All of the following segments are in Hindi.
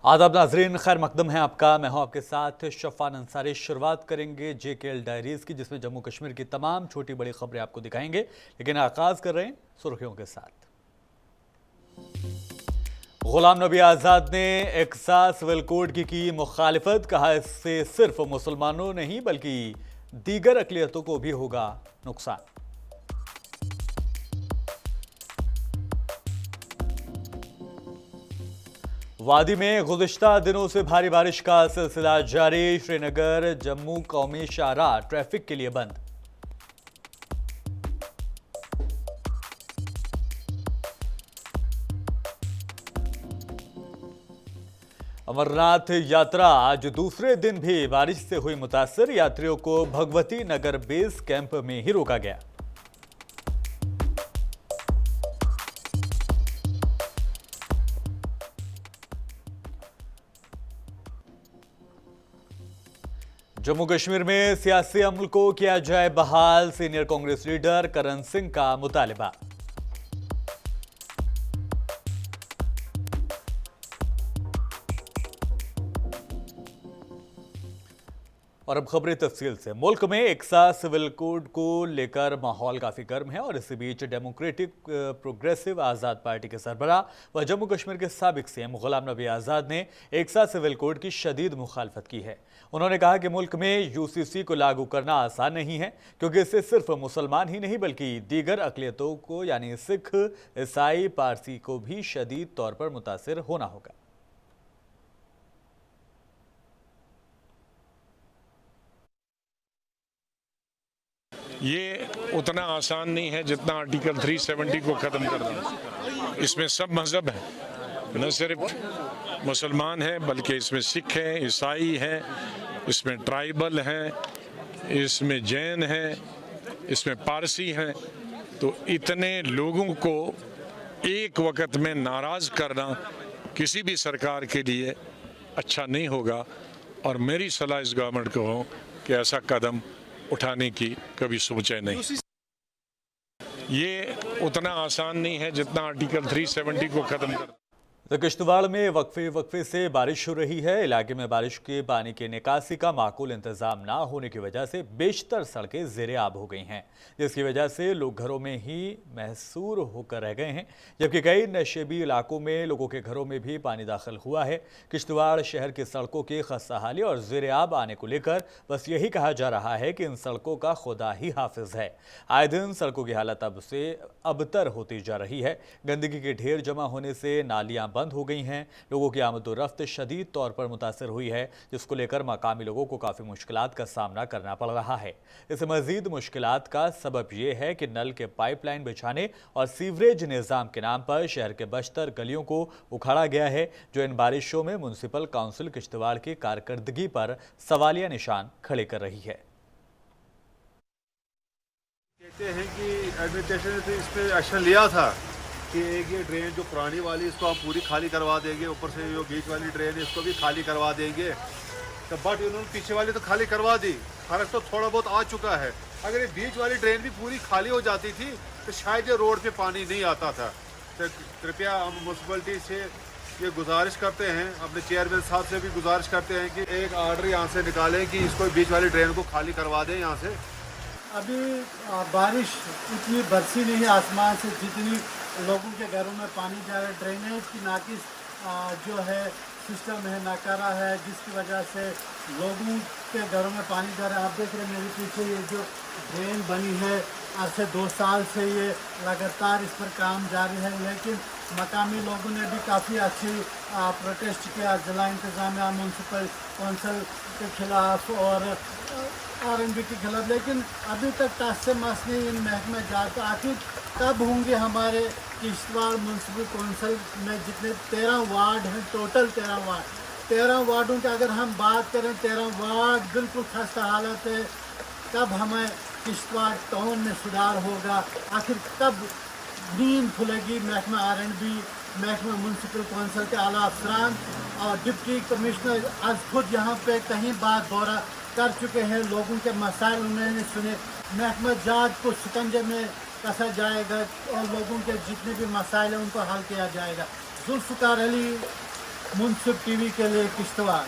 आदाब नाजरीन, खैर मकदम है आपका। मैं हूं आपके साथ शफान अंसारी। शुरुआत करेंगे JKL डायरीज की, जिसमें जम्मू कश्मीर की तमाम छोटी बड़ी खबरें आपको दिखाएंगे। लेकिन आगाज कर रहे हैं सुर्खियों के साथ। गुलाम नबी आज़ाद ने एक्सा सिविल कोड की मुखालिफत। कहा इससे सिर्फ मुसलमानों नहीं बल्कि दीगर अकलियतों को भी होगा नुकसान। वादी में गुज़िश्ता दिनों से भारी बारिश का सिलसिला जारी। श्रीनगर जम्मू कौमी शाहराह ट्रैफिक के लिए बंद। अमरनाथ यात्रा आज दूसरे दिन भी बारिश से हुई मुतासर। यात्रियों को भगवती नगर बेस कैंप में ही रोका गया। जम्मू कश्मीर में सियासी अमल को किया जाए बहाल। सीनियर कांग्रेस लीडर करण सिंह का मुतालिबा। और अब खबरें तफसील से। मुल्क में एक्सा सिविल कोड को लेकर माहौल काफ़ी गर्म है और इसी बीच डेमोक्रेटिक प्रोग्रेसिव आज़ाद पार्टी के सरबराह व जम्मू कश्मीर के साबिक CM गुलाम नबी आज़ाद ने एक्सा सिविल कोड की शदीद मुखालफत की है। उन्होंने कहा कि मुल्क में UCC को लागू करना आसान नहीं है, क्योंकि इससे सिर्फ मुसलमान ही नहीं बल्कि दीगर अकलियतों को यानी सिख, ईसाई, पारसी को भी शदीद तौर पर मुतासिर होना होगा। ये उतना आसान नहीं है जितना आर्टिकल 370 को ख़त्म करना। इसमें सब मज़हब है, न सिर्फ मुसलमान हैं बल्कि इसमें सिख हैं, ईसाई हैं, इसमें ट्राइबल हैं, इसमें जैन हैं, इसमें पारसी हैं। तो इतने लोगों को एक वक्त में नाराज़ करना किसी भी सरकार के लिए अच्छा नहीं होगा। और मेरी सलाह इस गवर्नमेंट को हो कि ऐसा कदम उठाने की कभी सोचे नहीं। ये उतना आसान नहीं है जितना आर्टिकल 370 को खत्म कर। तो किश्तवाड़ में वक्फे से बारिश हो रही है। इलाके में बारिश के पानी के निकासी का माकूल इंतजाम ना होने की वजह से बेशतर सड़कें ज़ेरे आब हो गई हैं, जिसकी वजह से लोग घरों में ही महसूर होकर रह गए हैं, जबकि कई नशेबी इलाकों में लोगों के घरों में भी पानी दाखिल हुआ है। किश्तवाड़ शहर की सड़कों की खस्ताहाली और ज़ेरे आब आने को लेकर बस यही कहा जा रहा है कि इन सड़कों का खुदा ही हाफिज है। आए दिन सड़कों की हालत अब से अबतर होती जा रही है। गंदगी के ढेर जमा होने से नालियाँ बंद हो गई हैं। लोगों की आमदोरफ्त शदीद तौर पर मुतासर हुई है, जिसको लेकर मकामी लोगों को काफ़ी मुश्किलात का सामना करना पड़ रहा है। इस मजीद मुश्किलात का सबब यह है कि नल के पाइपलाइन बिछाने और सीवरेज निज़ाम के नाम पर शहर के बशतर गलियों को उखाड़ा गया है, जो इन बारिशों में म्यूनसिपल काउंसिल किश्तवाड़ की कारकर्दगी पर सवालिया निशान खड़े कर रही है। कहते हैं कि एडमिनिस्ट्रेशन ने इस पर एक्शन लिया था कि एक ये ड्रेन जो पुरानी वाली इसको हम पूरी खाली करवा देंगे, ऊपर से जो बीच वाली ड्रेन है इसको भी खाली करवा देंगे। तो बट उन्होंने पीछे वाली तो खाली करवा दी, फर्क तो थोड़ा बहुत आ चुका है। अगर ये बीच वाली ड्रेन भी पूरी खाली हो जाती थी तो शायद ये रोड पे पानी नहीं आता था। तो कृपया हम म्यूनसिपलिटी से ये गुजारिश करते हैं, अपने चेयरमैन साहब से भी गुजारिश करते हैं कि एक आर्डर यहाँ से निकालें कि इसको बीच वाली ड्रेन को खाली करवा दें यहाँ से। अभी बारिश इतनी बरसी नहीं है आसमान से जितनी लोगों के घरों में पानी जा रहा है। ड्रेनेज की नाकिस जो है सिस्टम है, नाकारा है, जिसकी वजह से लोगों के घरों में पानी जा रहा है। आप देख रहे हैं मेरे पीछे ये जो ड्रेन बनी है, आज से 2 साल से ये लगातार इस पर काम जारी है, लेकिन मकामी लोगों ने भी काफ़ी अच्छी प्रोटेस्ट किया जिला इंतज़ामिया, म्यूनसिपल कौंसिल के खिलाफ और RNB के खिलाफ, लेकिन अभी तक टस से मस नहीं इन महकमे जाता। आखिर कब होंगे हमारे किश्तवाड़ म्यूनसिपल कौंसिल में जितने 13 वार्ड हैं, टोटल 13 वार्डों की अगर हम बात करें, 13 वार्ड बिल्कुल खस्ता हालत है। कब हमें किश्तवाड़ टाउन में सुधार होगा? आखिर कब नींद खुलेगी महकमा RNB, महकमा म्यूनसिपल कौंसिल के आला अफसरान और डिप्टी कमिश्नर आज खुद यहाँ पे कहीं बार दौरा कर चुके हैं। लोगों के मसाइल उन्होंने सुने। महकमा जात को शिकंजे में कसा जाएगा और लोगों के जितने भी मसाइल हैं उनको हल किया जाएगा। जुल्फ़िकार अली, मुनसिफ टीवी के लिए किश्तवाड़।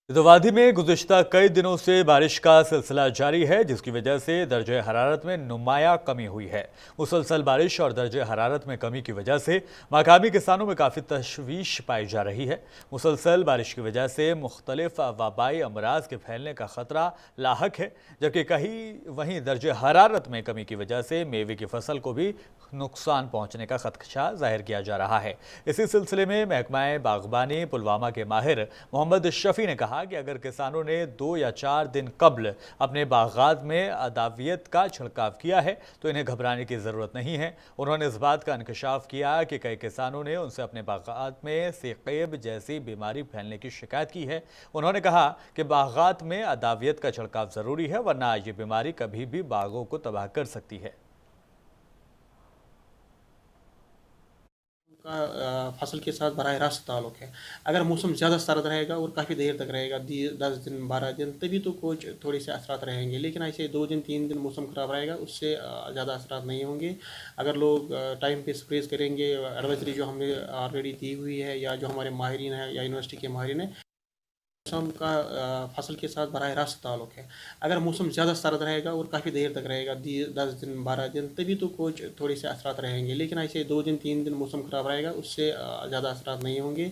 वादी में गुज़िश्ता कई दिनों से बारिश का सिलसिला जारी है, जिसकी वजह से दर्जे हरारत में नुमाया कमी हुई है। मुसलसल बारिश और दर्जे हरारत में कमी की वजह से मकामी किसानों में काफ़ी तशवीश पाई जा रही है। मुसलसल बारिश की वजह से मुख्तलिफ वबाई अमराज के फैलने का ख़तरा लाहक है, जबकि वहीं दर्जे हरारत में कमी की वजह से मेवे की फसल को भी नुकसान पहुँचने का खदशा जाहिर किया जा रहा है। इसी सिलसिले में महकमा बागबानी पुलवामा के माहिर मोहम्मद शफी ने कहा कि अगर किसानों ने 2 या 4 दिन कबल अपने बागात में अदावियत का छिड़काव किया है तो इन्हें घबराने की ज़रूरत नहीं है। उन्होंने इस बात का इंकशाफ किया कि कई किसानों ने उनसे अपने बागात में सेकेब जैसी बीमारी फैलने की शिकायत की है। उन्होंने कहा कि बागात में अदावियत का छिड़काव ज़रूरी है, वरना ये बीमारी कभी भी बागों को तबाह कर सकती है। का फसल के साथ बराह रास्त ताल्लुक है। अगर मौसम ज़्यादा सर्द रहेगा और काफ़ी देर तक रहेगा, 10 दिन 12 दिन, तभी तो कुछ थोड़े से असरात रहेंगे। लेकिन ऐसे 2 दिन 3 दिन मौसम ख़राब रहेगा, उससे ज़्यादा असरात नहीं होंगे। अगर लोग टाइम पे स्प्रेज करेंगे, एडवाइजरी जो हमने ऑलरेडी दी हुई है या जो हमारे माहिरीन हैं या यूनिवर्सिटी के माहिरीन हैं, मौसम का फसल के साथ बराह रास्त ताल्लुक है। अगर मौसम ज़्यादा सर्द रहेगा और काफ़ी देर तक रहेगा, 10 दिन 12 दिन, तभी तो कुछ थोड़े से असरात रहेंगे। लेकिन ऐसे 2 दिन 3 दिन मौसम ख़राब रहेगा, उससे ज़्यादा असरात नहीं होंगे।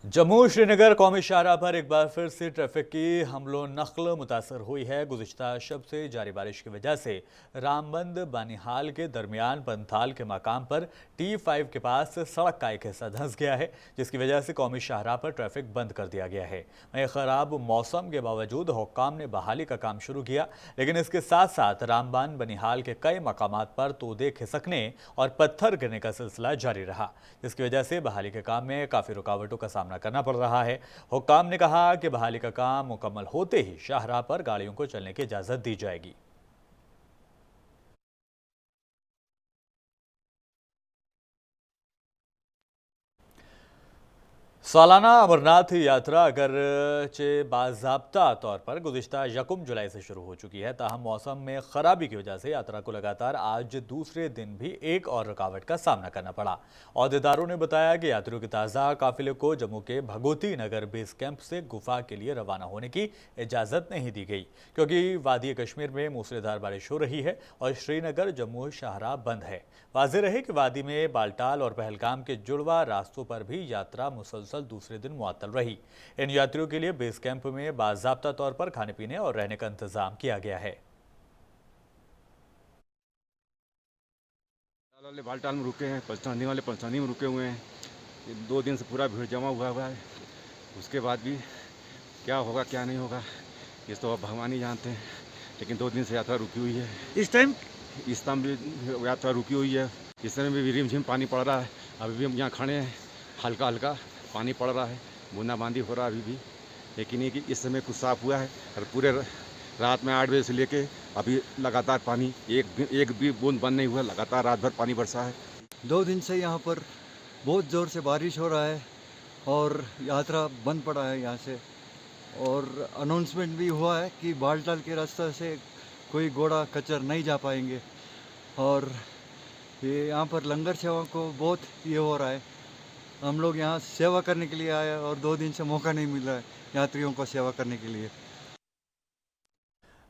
जम्मू श्रीनगर कौमी शाहराह पर एक बार फिर से ट्रैफिक की हमलो नकल मुतासर हुई है। गुज़िश्ता शब से जारी बारिश की वजह से रामबंद बानिहाल के दरमियान पंथाल के मकाम पर T5 के पास सड़क का एक हिस्सा धंस गया है, जिसकी वजह से कौमी शाहराह पर ट्रैफिक बंद कर दिया गया है। वहीं ख़राब मौसम के बावजूद हुक्काम ने बहाली का काम शुरू किया, लेकिन इसके साथ साथ रामबंद बनिहाल के कई मकामात पर तोदे खिसकने और पत्थर गिरने का सिलसिला जारी रहा, जिसकी वजह से बहाली के काम में काफ़ी रुकावटों का सामना करना पड़ रहा है। हुक्काम ने कहा कि बहाली का काम मुकम्मल होते ही शाहराह पर गाड़ियों को चलने की इजाजत दी जाएगी। सालाना अमरनाथ यात्रा अगरचे बाज़ाब्ता तौर पर गुज़िश्ता 1 जुलाई से शुरू हो चुकी है, ताहम मौसम में ख़राबी की वजह से यात्रा को लगातार आज दूसरे दिन भी एक और रुकावट का सामना करना पड़ा। अहदेदारों ने बताया कि यात्रियों के ताज़ा काफिले को जम्मू के भगोती नगर बेस कैंप से गुफा के लिए रवाना होने की इजाज़त नहीं दी गई, क्योंकि वादी कश्मीर में मूसलाधार बारिश हो रही है और श्रीनगर जम्मू शाहराह बंद है। वाज़ेह रहे कि वादी में बाल्टाल और पहलगाम के जुड़वा रास्तों पर भी यात्रा मुसलसल दूसरे दिन मुअत्तल रही। इन यात्रियों के लिए बेस कैंप में बाज़ाब्ता तौर पर खाने पीने और रहने का इंतजाम किया गया है। बाल्टाल में रुके हैं, पलसानी वाले पलसानी में रुके हुए हैं। 2 दिन से पूरा भीड़ जमा हुआ है। उसके बाद भी क्या होगा क्या नहीं होगा ये तो अब भगवान ही जानते हैं, लेकिन 2 दिन से यात्रा रुकी हुई है। इस टाइम भी यात्रा रुकी हुई है। इस समय भी रिमझिम पानी पड़ रहा है। अभी भी हम यहाँ खड़े हैं, हल्का हल्का पानी पड़ रहा है, बूंदाबांदी हो रहा है अभी भी, लेकिन ये कि इस समय कुछ साफ हुआ है। और पूरे रात में 8 बजे से लेके अभी लगातार पानी एक भी बूंद बंद नहीं हुआ, लगातार रात भर पानी बरसा है। 2 दिन से यहाँ पर बहुत ज़ोर से बारिश हो रहा है और यात्रा बंद पड़ा है यहाँ से। और अनाउंसमेंट भी हुआ है कि बाल्टाल के रास्ते से कोई घोड़ा खच्चर नहीं जा पाएंगे। और ये यहाँ पर लंगर सेवा को बहुत ये हो रहा है। हम लोग यहाँ सेवा करने के लिए आए और 2 दिन से मौका नहीं मिल रहा है यात्रियों को सेवा करने के लिए।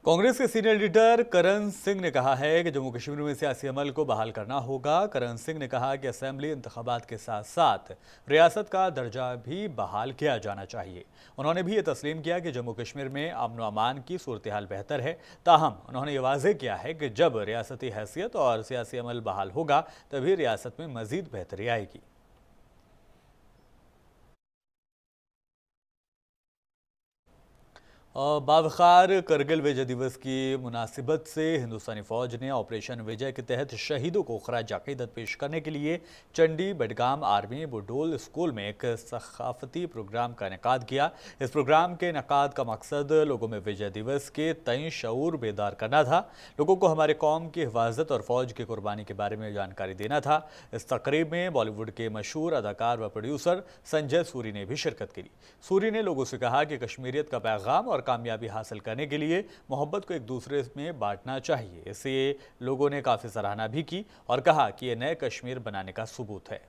कांग्रेस के सीनियर लीडर करण सिंह ने कहा है कि जम्मू कश्मीर में सियासी अमल को बहाल करना होगा। करण सिंह ने कहा कि असेंबली इंतखाबात के साथ साथ रियासत का दर्जा भी बहाल किया जाना चाहिए। उन्होंने भी ये तस्लीम किया कि जम्मू कश्मीर में अमन व अमान की सूरत हाल बेहतर है, ताहम उन्होंने ये वाज़ेह किया है कि जब रियासती हैसियत और सियासी अमल बहाल होगा तभी रियासत में मज़ीद बेहतरी आएगी। बावखार करगिल विजय दिवस की मुनासिबत से हिंदुस्तानी फ़ौज ने ऑपरेशन विजय के तहत शहीदों को खराज अक़ीदत पेश करने के लिए चंडी बडगाम आर्मी बुडोल स्कूल में एक सकाफ़ती प्रोग्राम का इनेकाद किया। इस प्रोग्राम के इनेकाद का मकसद लोगों में विजय दिवस के तय शऊर बेदार करना था, लोगों को हमारे कौम की हिफाजत और फ़ौज की कुर्बानी के बारे में जानकारी देना था। इस तकरीब में बॉलीवुड के मशहूर अदाकार व प्रोड्यूसर संजय सूरी ने भी शिरकत की। सूरी ने लोगों से कहा कि कश्मीरियत का पैगाम और कामयाबी हासिल करने के लिए मोहब्बत को एक दूसरे में बांटना चाहिए। इसे लोगों ने काफ़ी सराहना भी की और कहा कि ये नए कश्मीर बनाने का सबूत है।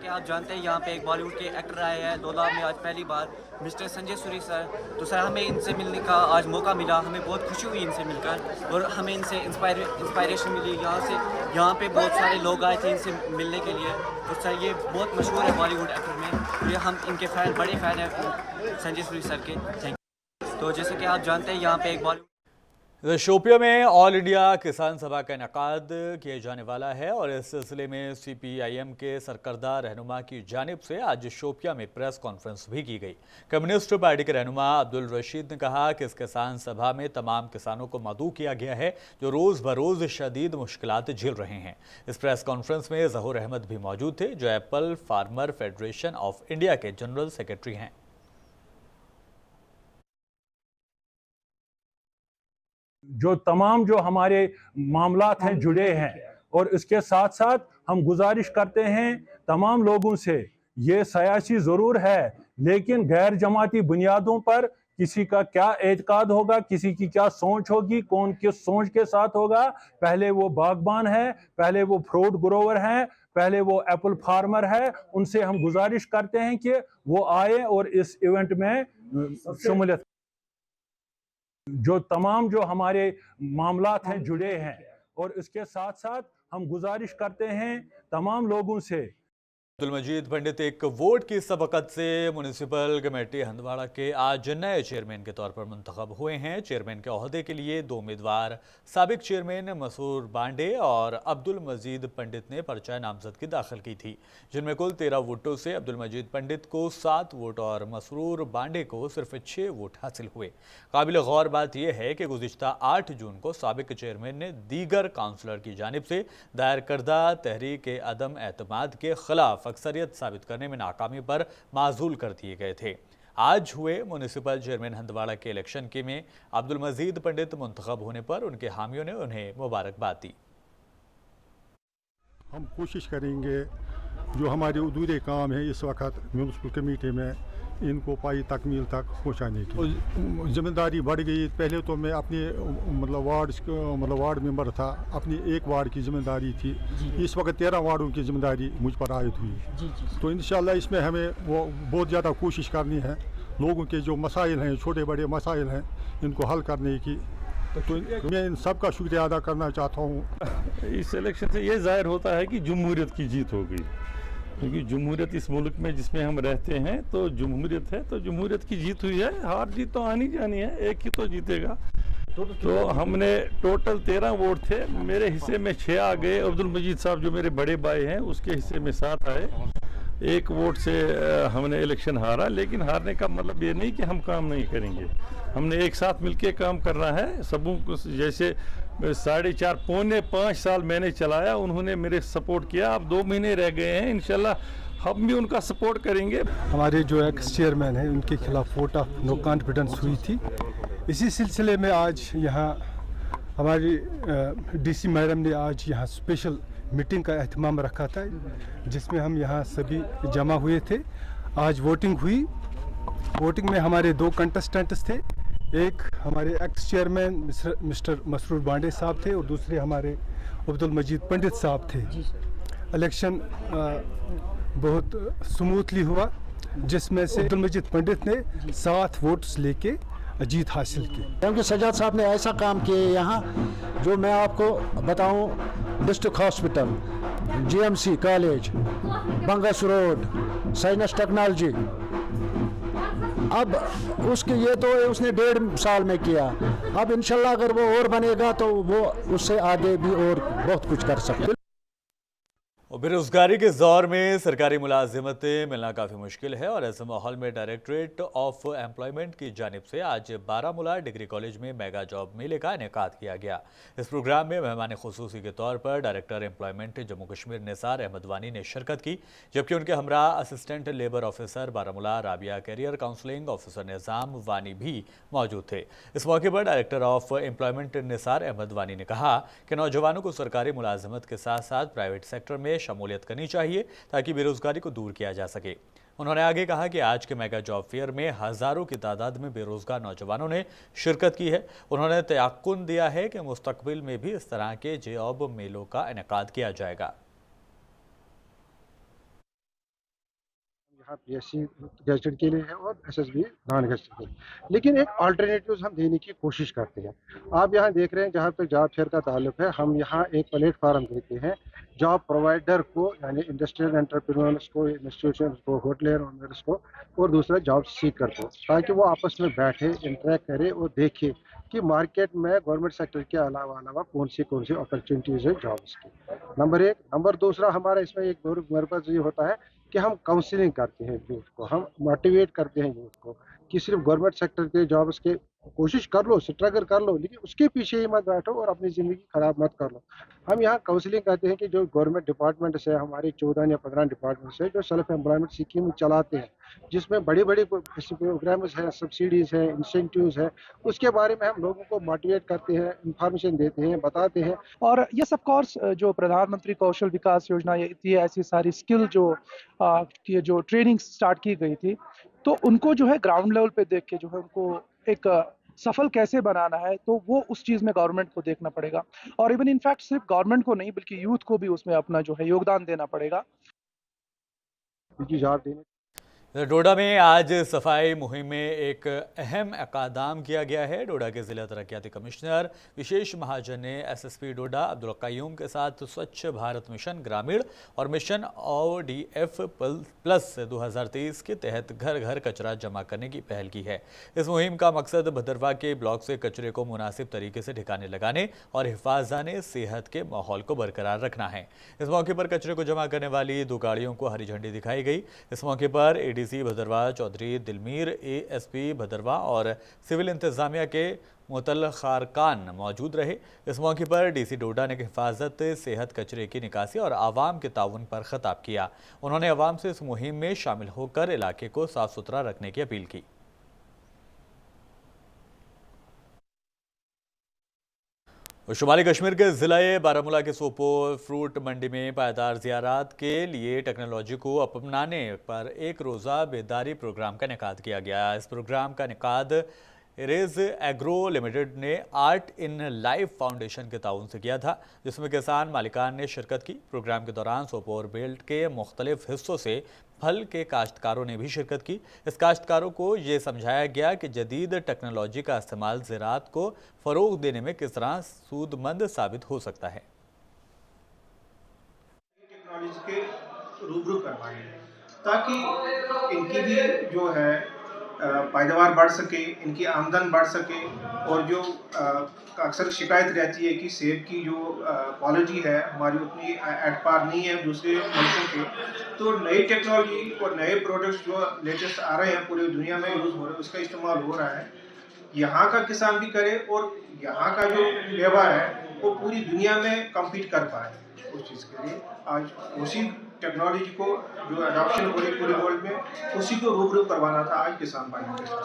कि आप जानते हैं यहाँ पे एक बॉलीवुड के एक्टर आए हैं दौला में आज पहली बार, मिस्टर संजय सूरी सर। तो सर हमें इनसे मिलने का आज मौका मिला, हमें बहुत खुशी हुई इनसे मिलकर और हमें इनसे इंस्पायरेशन मिली। यहाँ पे बहुत सारे लोग आए थे इनसे मिलने के लिए। तो सर ये बहुत मशहूर है बॉलीवुड एक्टर में, तो ये हम इनके बड़े फ़ैन हैं संजय सूरी सर के। Thank you. तो जैसे कि आप जानते हैं यहाँ पे एक बॉलीवुड शोपिया में ऑल इंडिया किसान सभा का इनेकाद किया जाने वाला है और इस सिलसिले में CPIM के सरकर्दा रहनुमा की जानिब से आज शोपिया में प्रेस कॉन्फ्रेंस भी की गई। कम्युनिस्ट पार्टी के रहनुमा अब्दुल रशीद ने कहा कि इस किसान सभा में तमाम किसानों को मदऊ किया गया है जो रोज़ बरोज़ शदीद मुश्किलात झेल रहे हैं। इस प्रेस कॉन्फ्रेंस में ज़हूर अहमद भी मौजूद थे जो Apple farmer federation of India के जनरल सेक्रेटरी हैं। जो तमाम जो हमारे मामलात हैं जुड़े हैं और इसके साथ साथ हम गुजारिश करते हैं तमाम लोगों से, ये सियासी ज़रूर है लेकिन गैर जमाती बुनियादों पर किसी का क्या एतकाद होगा, किसी की क्या सोच होगी, कौन किस सोच के साथ होगा। पहले वो बागबान है, पहले वो फ्रूट ग्रोवर हैं, पहले वो एप्पल फार्मर है। उनसे हम गुजारिश करते हैं कि वो आए और इस इवेंट में शमूलियत। जो तमाम जो हमारे मामलात हैं जुड़े हैं और इसके साथ साथ हम गुजारिश करते हैं तमाम लोगों से। अब्दुल मजीद पंडित एक वोट की सबकत से म्यूनिसिपल कमेटी हंदवाड़ा के आज नए चेयरमैन के तौर पर मुंतखब हुए हैं। चेयरमैन के ओहदे के लिए 2 उम्मीदवार साबिक चेयरमैन मसूर बांडे और अब्दुल मजीद पंडित ने पर्चा नामजदगी दाखिल की थी, जिनमें कुल 13 वोटों से अब्दुल मजीद पंडित को 7 वोट और मसूर बांडे को सिर्फ 6 वोट हासिल हुए। काबिल गौर बात यह है कि गुज़िश्ता 8 जून को साबिक चेयरमैन ने दीगर काउंसलर की जानिब से दायर करदा तहरीक अदम एतमाद के खिलाफ अक्सरियत साबित करने में नाकामी पर माजूल कर दिए गए थे। आज हुए म्यूनिसिपल चेयरमैन हंदवाड़ा के इलेक्शन के में अब्दुल मजीद पंडित मुंतखब होने पर उनके हामियों ने उन्हें मुबारकबाद दी। हम कोशिश करेंगे जो हमारे अधूरे काम है इस वक्त म्यूनिसिपल कमेटी में इनको पाई तकमील तक पहुँचाने की जिम्मेदारी बढ़ गई। पहले तो मैं अपने वार्ड मेंबर था, अपनी एक वार्ड की जिम्मेदारी थी। इस वक्त 13 वार्डों की जिम्मेदारी मुझ पर आयद हुई। तो इंशाल्लाह इसमें हमें वो बहुत ज़्यादा कोशिश करनी है, लोगों के जो मसाइल हैं, छोटे बड़े मसाइल हैं, इनको हल करने की। तो मैं इन सब का शुक्रिया अदा करना चाहता हूँ। इस इलेक्शन से ये जाहिर होता है कि जमहूरियत की जीत हो गई, क्योंकि जमहूरियत इस मुल्क में जिसमें हम रहते हैं तो जमहूरियत है, तो जमहूरियत की जीत हुई है। हार जीत तो आनी जानी है, एक ही तो जीतेगा। तो हमने टोटल 13 वोट थे, मेरे हिस्से में 6 आ गए। अब्दुल मजीद साहब जो मेरे बड़े भाई हैं उसके हिस्से में 7 आए। 1 वोट से हमने इलेक्शन हारा, लेकिन हारने का मतलब ये नहीं कि हम काम नहीं करेंगे। हमने एक साथ मिलके काम करना है सबों को। जैसे 4.5 पौने 5 साल मैंने चलाया, उन्होंने मेरे सपोर्ट किया। अब 2 महीने रह गए हैं, इंशाल्लाह हम भी उनका सपोर्ट करेंगे। हमारे जो एक्स चेयरमैन हैं उनके खिलाफ वोट ऑफ नो कॉन्फिडेंस हुई थी। इसी सिलसिले में आज यहाँ हमारी DC मैडम ने आज यहाँ स्पेशल मीटिंग का एहतमाम रखा था, जिसमें हम यहाँ सभी जमा हुए थे। आज वोटिंग हुई। वोटिंग में हमारे 2 कंटेस्टेंट्स थे, एक हमारे x chairman mister Masroor Bande साहब थे और दूसरे हमारे अब्दुल मजीद पंडित साहब थे। इलेक्शन बहुत स्मूथली हुआ, जिसमें से अब्दुल मजीद पंडित ने 7 वोट्स लेके जीत हासिल की। क्योंकि सजाद साहब ने ऐसा काम किया यहाँ, जो मैं आपको बताऊं, district hospital, GMC college, बंगस road, science technology, अब उसके ये तो उसने 1.5 साल में किया। अब इंशाल्लाह अगर वो और बनेगा तो वो उससे आगे भी और बहुत कुछ कर सकते। बेरोजगारी के दौर में सरकारी मुलाजिमतें मिलना काफ़ी मुश्किल है और ऐसे माहौल में डायरेक्टरेट ऑफ एम्प्लॉयमेंट की जानिब से आज बारामूला डिग्री कॉलेज में मेगा जॉब मेले का इनेकाद किया गया। इस प्रोग्राम में मेहमान खुसूसी के तौर पर डायरेक्टर एम्प्लॉयमेंट जम्मू कश्मीर निसार अहमद वानी ने शिरकत की, जबकि उनके हमरा assistant labour officer Baramulla Rabia career counselling officer Nizam Wani भी मौजूद थे। इस मौके पर director of employment Nisar Ahmad Wani ने कहा कि नौजवानों को सरकारी मुलाजिमत के साथ साथ प्राइवेट सेक्टर में शमूलियत करनी चाहिए ताकि बेरोजगारी को दूर किया जा सके। उन्होंने आगे कहा कि आज के मेगा जॉब फेयर में हजारों की तादाद में बेरोजगार नौजवानों ने शिरकत की है। उन्होंने तयक्कुन दिया है कि मुस्तकबिल में भी इस तरह के जॉब मेलों का इनेकाद किया जाएगा। यहाँ PSC गैजेटेड के लिए है और SSB नॉन गैजेटेड के लिए, लेकिन एक अल्टरनेटिव्स हम देने की कोशिश करते हैं। आप यहाँ देख रहे हैं जहाँ तक जॉब फेयर का ताल्लुक है, हम यहाँ एक प्लेटफार्म देते हैं जॉब प्रोवाइडर को, यानी इंडस्ट्रियल एंटरप्रेन्योर्स को, इंस्टीट्यूशंस को, होटलियर ओनर्स को और दूसरा जॉब सीकर को, ताकि वो आपस में बैठे, इंटरेक्ट करे और देखे कि मार्केट में गवर्नमेंट सेक्टर के अलावा कौन सी अपॉर्चुनिटीज़ है जॉब्स की। नंबर एक। नंबर दूसरा, हमारा इसमें एक मेरे पास ये होता है कि हम काउंसलिंग करते हैं यूथ को, हम मोटिवेट करते हैं यूथ को कि सिर्फ गवर्नमेंट सेक्टर के जॉब्स के कोशिश कर लो, स्ट्रगल कर लो, लेकिन उसके पीछे ही मत बैठो और अपनी ज़िंदगी खराब मत कर लो। हम यहाँ काउंसलिंग करते हैं कि जो गवर्नमेंट डिपार्टमेंट से, हमारे 14 या 15 डिपार्टमेंट से जो सेल्फ एम्प्लॉयमेंट स्कीम चलाते हैं, जिसमें बड़े बड़े प्रोग्राम्स हैं, सब्सिडीज़ हैं, इंसेंटिव्स हैं, उसके बारे में हम लोगों को मोटिवेट करते हैं, इंफॉर्मेशन देते हैं, बताते हैं। और यस ऑफ कोर्स जो प्रधानमंत्री कौशल विकास योजना, ये ऐसी सारी स्किल जो ट्रेनिंग स्टार्ट की गई थी, तो उनको जो है ग्राउंड लेवल पे देख के जो है उनको एक सफल कैसे बनाना है, तो वो उस चीज़ में गवर्नमेंट को देखना पड़ेगा। और इवन इनफैक्ट सिर्फ गवर्नमेंट को नहीं बल्कि यूथ को भी उसमें अपना जो है योगदान देना पड़ेगा। डोडा में आज सफाई मुहिम में एक अहम इक़दाम किया गया है। डोडा के ज़िला तरक्याती कमिश्नर विशेष महाजन ने SSP डोडा अब्दुल क़य्यूम के साथ स्वच्छ भारत मिशन ग्रामीण और मिशन ODF प्लस 2023 के तहत घर घर कचरा जमा करने की पहल की है। इस मुहिम का मकसद भदरवा के ब्लॉक से कचरे को मुनासिब तरीके से ठिकाने लगाने और हिफाज़ाने सेहत के माहौल को बरकरार रखना है। इस मौके पर कचरे को जमा करने वाली 2 गाड़ियों को हरी झंडी दिखाई गई। इस मौके पर ADC भदरवा चौधरी दिलमीर, ASP भदरवा और सिविल इंतजामिया के मुतल खारकान मौजूद रहे। इस मौके पर DC डोडा ने हिफाजत, सेहत, कचरे की निकासी और आवाम के ताउन पर खिताब किया। उन्होंने आवाम से इस मुहिम में शामिल होकर इलाके को साफ सुथरा रखने की अपील की। शुमाली कश्मीर के ज़िला बारामूला के सोपोर फ्रूट मंडी में पायदार ज़ियारात के लिए टेक्नोलॉजी को अपनाने पर एक रोज़ा बेदारी प्रोग्राम का इनेकाद किया गया। इस प्रोग्राम का इनेकाद इरेज एग्रो लिमिटेड ने आर्ट इन लाइफ फाउंडेशन के ताउन से किया था, जिसमें किसान मालिकान ने शिरकत की। प्रोग्राम के दौरान सोपोर बेल्ट के मुख्तलिफ हिस्सों से फल के काश्तकारों ने भी शिरकत की। इस काश्तकारों को ये समझाया गया कि जदीद टेक्नोलॉजी का इस्तेमाल ज़राअत को फ़रोग़ देने में किस तरह सूदमंद साबित हो सकता है। टेक्नोलॉजी के रूबरू करवाएं ताकि इनकी भी जो है पैदावार बढ़ सके, इनकी आमदन बढ़ सके। और जो अक्सर शिकायत रहती है कि सेब की जो क्वालिटी है हमारी उतनी एट पार नहीं है दूसरे मुल्कों के, तो नई टेक्नोलॉजी और नए प्रोडक्ट्स जो लेटेस्ट आ रहे हैं पूरी दुनिया में यूज़ हो रहे हैं, उसका इस्तेमाल हो रहा है। यहाँ का किसान भी करे और यहाँ का जो लेबर है वो पूरी दुनिया में कम्पीट कर पाए। उस चीज़ के लिए आज उसी टेक्नोलॉजी को जो अडॉप्शन हो रही पूरे वर्ल्ड में, उसी को रूबरू करवाना था आज किसान भाइयों के साथ।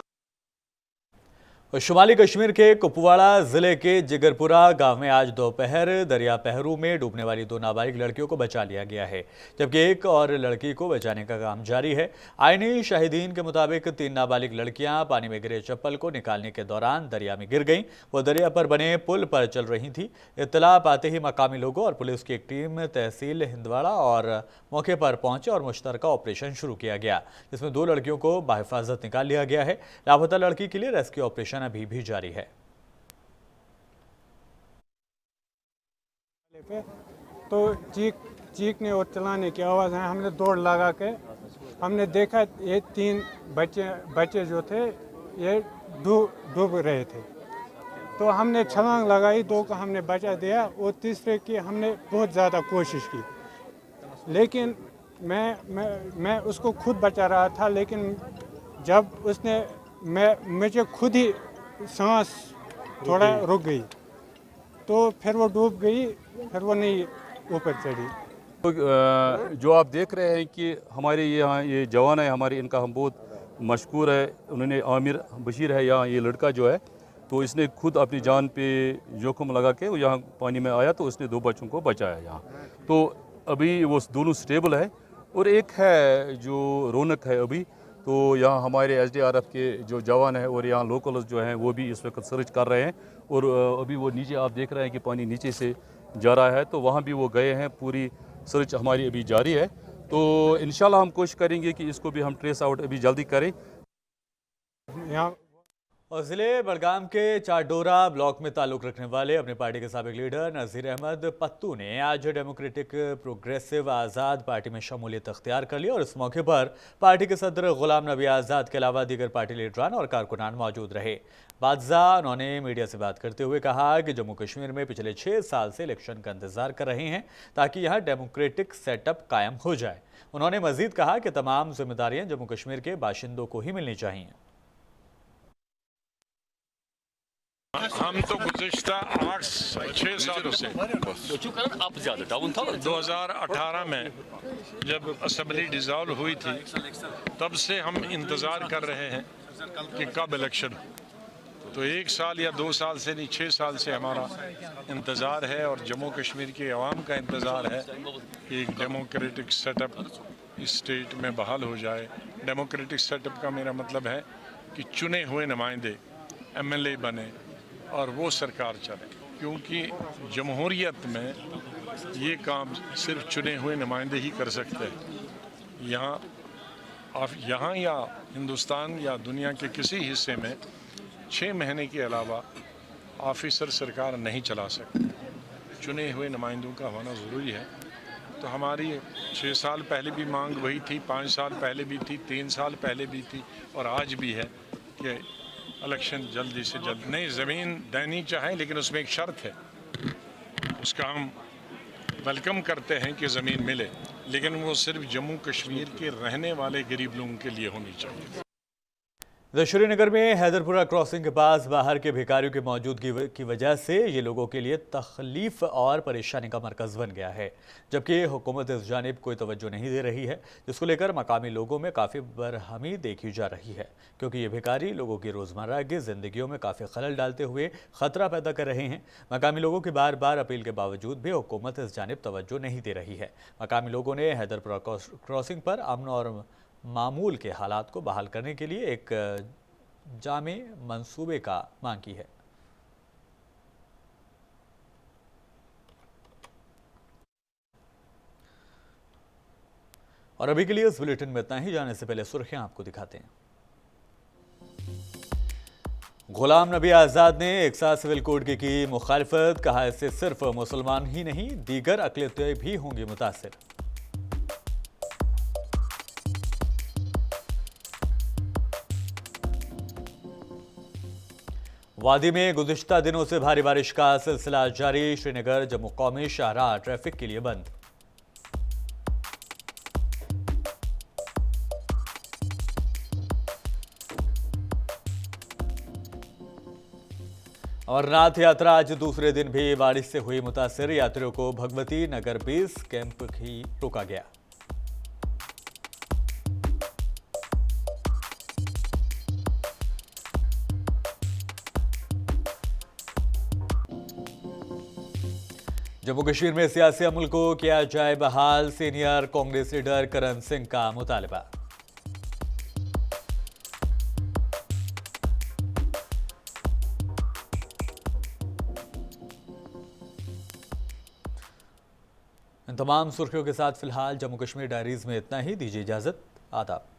शुमाली कश्मीर के कुपवाड़ा ज़िले के जिगरपुरा गांव में आज दोपहर दरिया पहरू में डूबने वाली 2 नाबालिग लड़कियों को बचा लिया गया है, जबकि एक और लड़की को बचाने का काम जारी है। आईनी शाहिदीन के मुताबिक 3 नाबालिग लड़कियां पानी में गिरे चप्पल को निकालने के दौरान दरिया में गिर गईं। वो दरिया पर बने पुल पर चल रही थी। इत्तला पाते ही मकामी लोगों और पुलिस की एक टीम तहसील हिंदवाड़ा और मौके पर पहुंचे और मुश्तरका ऑपरेशन शुरू किया गया, जिसमें 2 लड़कियों को बाहिफाजत निकाल लिया गया है। लापता लड़की के लिए रेस्क्यू ऑपरेशन अभी भी जारी है। तो चीखने और चलाने की आवाज़ है। हमने दौड़ लगा के हमने देखा ये 3 बच्चे जो थे ये डूब रहे थे, तो हमने छलांग लगाई, 2 को हमने बचा दिया और तीसरे की हमने बहुत ज़्यादा कोशिश की, लेकिन मैं उसको खुद बचा रहा था। लेकिन जब उसने मुझे खुद ही सांस थोड़ा रुक गई, तो फिर वो डूब गई, फिर वो नहीं ऊपर चढ़ी। तो जो आप देख रहे हैं कि हमारे यहाँ ये जवान है हमारे, इनका हम बहुत मशकूर है। उन्होंने आमिर बशीर है यहाँ, ये लड़का जो है, तो इसने खुद अपनी जान पे जोखिम लगा के वो यहाँ पानी में आया, तो उसने 2 बच्चों को बचाया यहाँ। तो अभी वो दोनों स्टेबल है। और एक है जो रौनक है अभी, तो यहाँ हमारे SDRF के जो जवान हैं और यहाँ लोकल्स जो हैं वो भी इस वक्त सर्च कर रहे हैं। और अभी वो नीचे आप देख रहे हैं कि पानी नीचे से जा रहा है, तो वहाँ भी वो गए हैं। पूरी सर्च हमारी अभी जारी है। तो इंशाल्लाह हम कोशिश करेंगे कि इसको भी हम ट्रेस आउट अभी जल्दी करें। और ज़िले बड़गाम के चारडोरा ब्लॉक में ताल्लुक़ रखने वाले अपनी पार्टी के साबिक़ लीडर नज़ीर अहमद पत्तू ने आज डेमोक्रेटिक प्रोग्रेसिव आज़ाद पार्टी में शमूलियत अख्तियार कर ली और इस मौके पर पार्टी के सदर ग़ुलाम नबी आज़ाद के अलावा दीगर पार्टी लीडरान और कारकुनान मौजूद रहे। बादशाह उन्होंने मीडिया से बात करते हुए कहा कि जम्मू कश्मीर में पिछले 6 साल से इलेक्शन का इंतज़ार कर रहे हैं ताकि यहाँ डेमोक्रेटिक सेटअप कायम हो जाए। उन्होंने मज़ीद कहा कि तमाम जिम्मेदारियाँ जम्मू कश्मीर के बाशिंदों को ही मिलनी चाहिए। हम तो गुज़िश्ता 6 सालों से 2018 में जब असेंबली डिज़ोल्व हुई थी तब से हम इंतज़ार कर रहे हैं कि कब इलेक्शन। तो 1 साल या 2 साल से नहीं, 6 साल से हमारा इंतज़ार है और जम्मू कश्मीर के अवाम का इंतज़ार है कि एक डेमोक्रेटिक सेटअप इस स्टेट में बहाल हो जाए। डेमोक्रेटिक सेटअप का मेरा मतलब है कि चुने हुए नुमाइंदे MLA बने और वो सरकार चले, क्योंकि जमहूरियत में ये काम सिर्फ चुने हुए नुमाइंदे ही कर सकते हैं। यहाँ या हिंदुस्तान या दुनिया के किसी हिस्से में 6 महीने के अलावा ऑफिसर सरकार नहीं चला सकते। चुने हुए नुमाइंदों का होना ज़रूरी है। तो हमारी 6 साल पहले भी मांग वही थी, 5 साल पहले भी थी, 3 साल पहले भी थी और आज भी है कि इलेक्शन जल्दी से जल्द। नहीं, ज़मीन देनी चाहें लेकिन उसमें एक शर्त है, उसका हम वेलकम करते हैं कि ज़मीन मिले, लेकिन वो सिर्फ जम्मू कश्मीर के रहने वाले गरीब लोगों के लिए होनी चाहिए। श्रीनगर में हैदरपुरा क्रॉसिंग के पास बाहर के भिखारियों की मौजूदगी की वजह से ये लोगों के लिए तकलीफ और परेशानी का मरकज़ बन गया है, जबकि हुकूमत इस जानिब कोई तवज्जो नहीं दे रही है, जिसको लेकर मकामी लोगों में काफ़ी बरहमी देखी जा रही है, क्योंकि ये भिखारी लोगों की रोज़मर्रा की ज़िंदगियों में काफ़ी खलल डालते हुए ख़तरा पैदा कर रहे हैं। मकामी लोगों की बार बार अपील के बावजूद भी हुकूमत इस जानिब तवज्जो नहीं दे रही है। मकामी लोगों ने हैदरपुरा क्रॉसिंग पर अमन और मामूल के हालात को बहाल करने के लिए एक जामे मंसूबे का मांग की है। और अभी के लिए इस बुलेटिन में इतना ही। जाने से पहले सुर्खियां आपको दिखाते हैं। गुलाम नबी आज़ाद ने एक साथ सिविल कोड की मुखालिफत, कहा इससे सिर्फ मुसलमान ही नहीं दीगर अक़लियतें भी होंगी मुतासिर। वादी में गुज़िश्ता दिनों से भारी बारिश का सिलसिला जारी। श्रीनगर जम्मू कौमी शाहराह ट्रैफिक के लिए बंद। अमरनाथ यात्रा आज दूसरे दिन भी बारिश से हुई मुतासिर। यात्रियों को भगवती नगर बेस कैंप ही रोका गया। जम्मू कश्मीर में सियासी अमल को किया जाए बहाल। सीनियर कांग्रेस लीडर करण सिंह का मुतालबा। इन तमाम सुर्खियों के साथ फिलहाल जम्मू कश्मीर डायरीज में इतना ही। दीजिए इजाजत। आदाब।